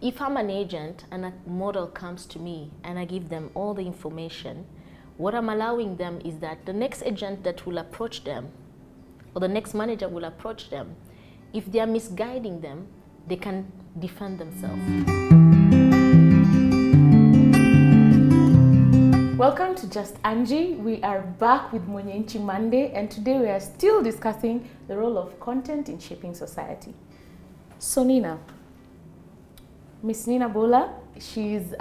if I'm an agent and a model comes to me and I give them all the information, what I'm allowing them is that the next agent that will approach them or the next manager will approach them, if they are misguiding them, they can defend themselves. Welcome to Just Angie. We are back with Mwenye Monday, and today we are still discussing the role of content in shaping society. So Nina, Miss Nina Bola, she's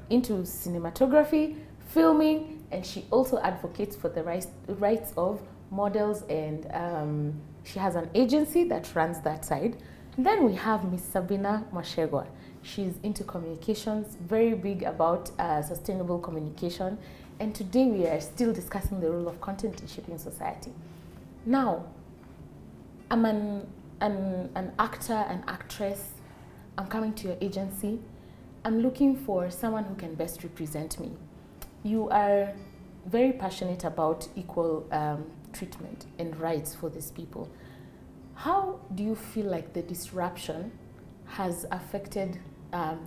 into cinematography, filming, and she also advocates for the rights of models, and she has an agency that runs that side. And then we have Miss Sabina Mwashegwa. She's into communications, very big about sustainable communication. And today we are still discussing the role of content in shaping society. Now, I'm an actor, an actress. I'm coming to your agency. I'm looking for someone who can best represent me. You are very passionate about equal treatment and rights for these people. How do you feel like the disruption has affected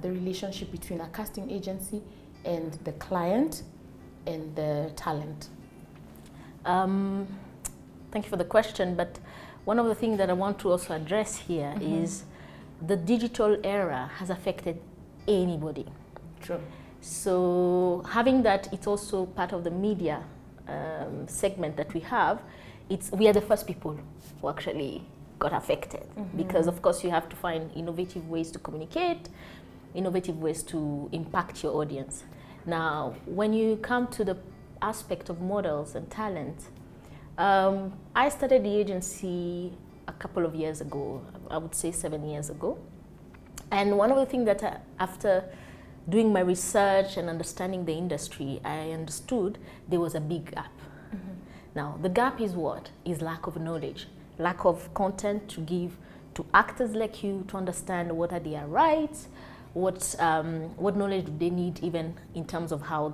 the relationship between a casting agency and the client and the talent? Thank you for the question, but one of the things that I want to also address here is the digital era has affected anybody. True. So having that, it's also part of the media segment that we have. We are the first people who actually got affected, because of course you have to find innovative ways to communicate, innovative ways to impact your audience. Now, when you come to the aspect of models and talent, I started the agency a couple of years ago, I would say 7 years ago. And one of the things that after doing my research and understanding the industry, I understood there was a big gap. Now, the gap is what? Is lack of knowledge, lack of content to give to actors like you to understand what are their rights, what knowledge do they need even in terms of how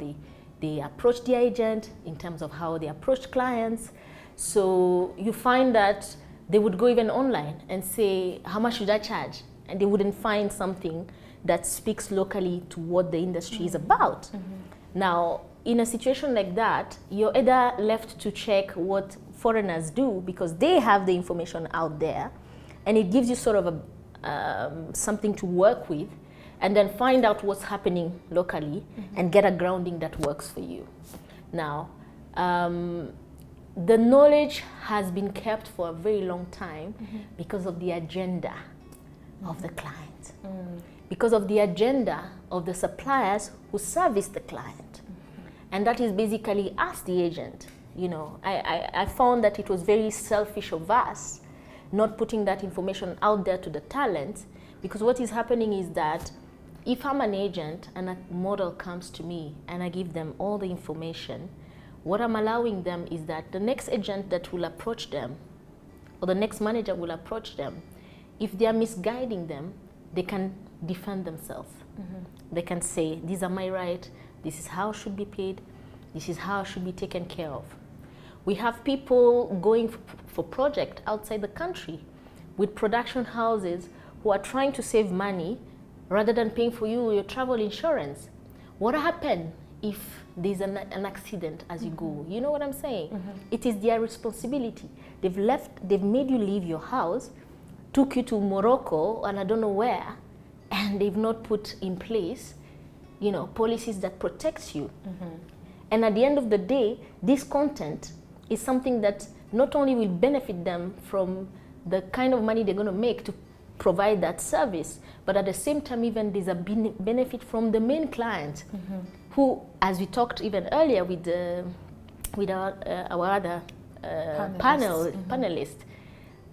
they approach the agent, in terms of how they approach clients. So you find that they would go even online and say, how much should I charge? And they wouldn't find something that speaks locally to what the industry is about. Now, in a situation like that, you're either left to check what foreigners do because they have the information out there, and it gives you sort of something to work with, and then find out what's happening locally and get a grounding that works for you. Now, the knowledge has been kept for a very long time because of the agenda of the client, because of the agenda of the suppliers who service the client. And that is basically us, the agent. You know, I found that it was very selfish of us not putting that information out there to the talent, because what is happening is that if I'm an agent and a model comes to me and I give them all the information, what I'm allowing them is that the next agent that will approach them or the next manager will approach them, if they are misguiding them, they can defend themselves. They can say, these are my rights, this is how I should be paid, this is how I should be taken care of. We have people going for projects outside the country with production houses who are trying to save money rather than paying for you your travel insurance. What happens if there's an accident as you go? You know what I'm saying? It is their responsibility. They've made you leave your house, took you to Morocco and I don't know where, and they've not put in place, you know, policies that protects you. And at the end of the day, this content is something that not only will benefit them from the kind of money they're going to make to provide that service, but at the same time, even there's a benefit from the main client, who, as we talked even earlier with our other panelists,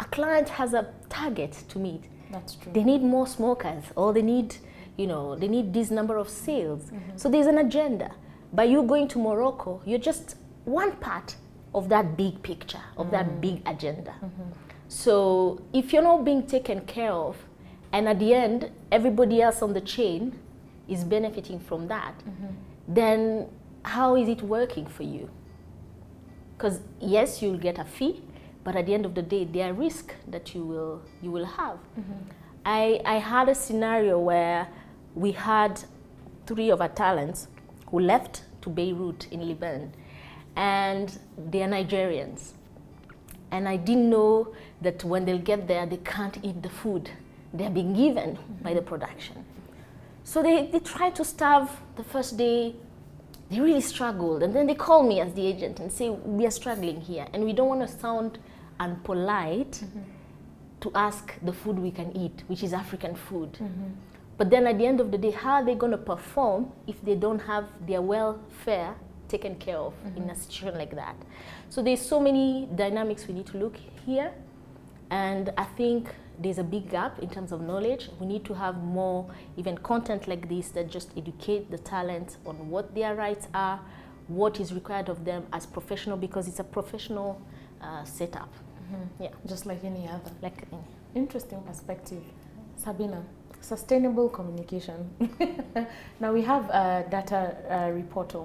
a client has a target to meet. That's true. They need more smokers, or they need, you know, they need this number of sales. So there's an agenda. By you going to Morocco, you're just one part of that big picture, of that big agenda. So if you're not being taken care of, and at the end, everybody else on the chain is benefiting from that, then how is it working for you? Because yes, you'll get a fee, but at the end of the day, there are risks that you will have. I had a scenario where we had 3 of our talents who left to Beirut in Lebanon, and they are Nigerians. And I didn't know that when they'll get there, they can't eat the food they're being given by the production. So they tried to starve the first day. They really struggled. And then they call me as the agent and say, we are struggling here. And we don't want to sound unpolite to ask the food we can eat, which is African food. But then at the end of the day, how are they going to perform if they don't have their welfare taken care of in a situation like that? So there's so many dynamics we need to look here. And I think there's a big gap in terms of knowledge. We need to have more even content like this that just educate the talent on what their rights are, what is required of them as professional, because it's a professional setup. Yeah, just like any other. Like interesting perspective. Sabina, sustainable communication. Now we have a data reporter.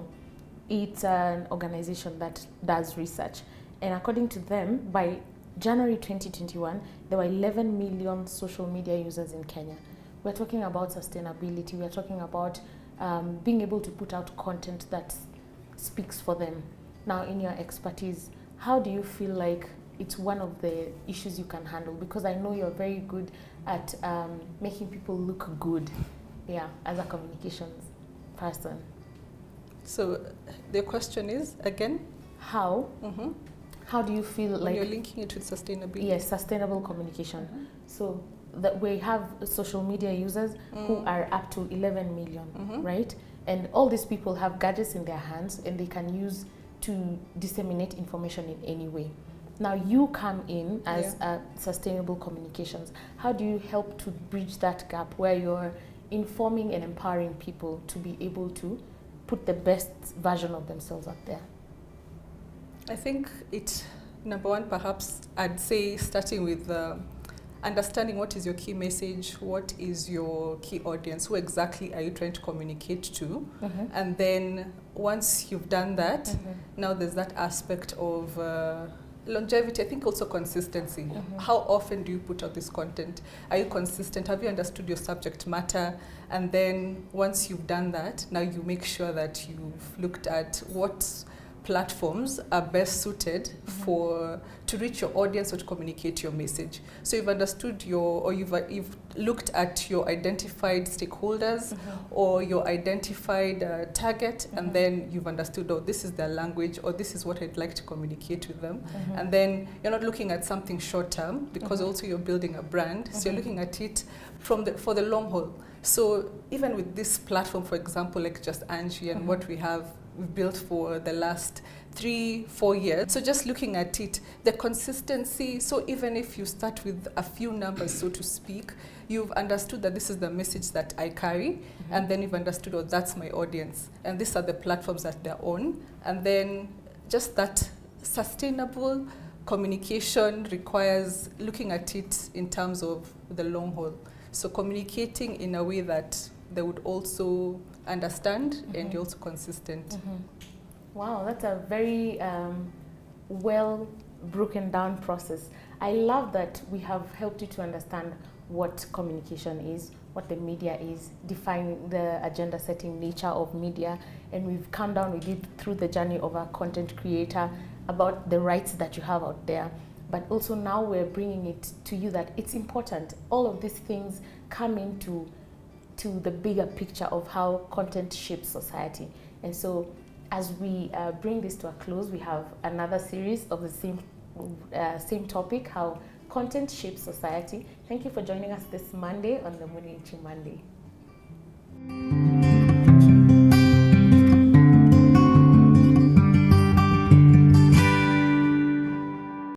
It's an organization that does research, and according to them, by January 2021, there were 11 million social media users in Kenya. We're talking about sustainability. We're talking about being able to put out content that speaks for them. Now, in your expertise, how do you feel like it's one of the issues you can handle? Because I know you're very good at making people look good, as a communications person. So the question is, again? How? How do you feel when like you're linking it with sustainability? Yes, sustainable communication. So that we have social media users who are up to 11 million, right? And all these people have gadgets in their hands and they can use to disseminate information in any way. Now you come in as sustainable communications. How do you help to bridge that gap where you're informing and empowering people to be able to put the best version of themselves out there? I think number one, perhaps I'd say starting with understanding what is your key message, what is your key audience, who exactly are you trying to communicate to, and then once you've done that, now there's that aspect of longevity. I think also consistency. How often do you put out this content? Are you consistent? Have you understood your subject matter? And then once you've done that, now you make sure that you've looked at what platforms are best suited to reach your audience or to communicate your message. So you've understood you've looked at your identified stakeholders or your identified target, and then you've understood, oh, this is their language, or this is what I'd like to communicate with them. And then you're not looking at something short term, because also you're building a brand, so you're looking at it for the long haul. So even with this platform, for example, like just Angie and what we've built for the last 3-4 years. So just looking at it, the consistency, so even if you start with a few numbers, so to speak, you've understood that this is the message that I carry, and then you've understood, oh, that's my audience, and these are the platforms that they're on. And then just that sustainable communication requires looking at it in terms of the long haul. So communicating in a way that they would also understand and you're also consistent. Wow, that's a very well broken down process. I love that we have helped you to understand what communication is, what the media is, define the agenda setting nature of media, and we've come down with it through the journey of a content creator about the rights that you have out there. But also now we're bringing it to you that it's important. All of these things come into the bigger picture of how content shapes society. And so as we bring this to a close, we have another series of the same topic, how content shapes society. Thank you for joining us this Monday on the Murenga Monday.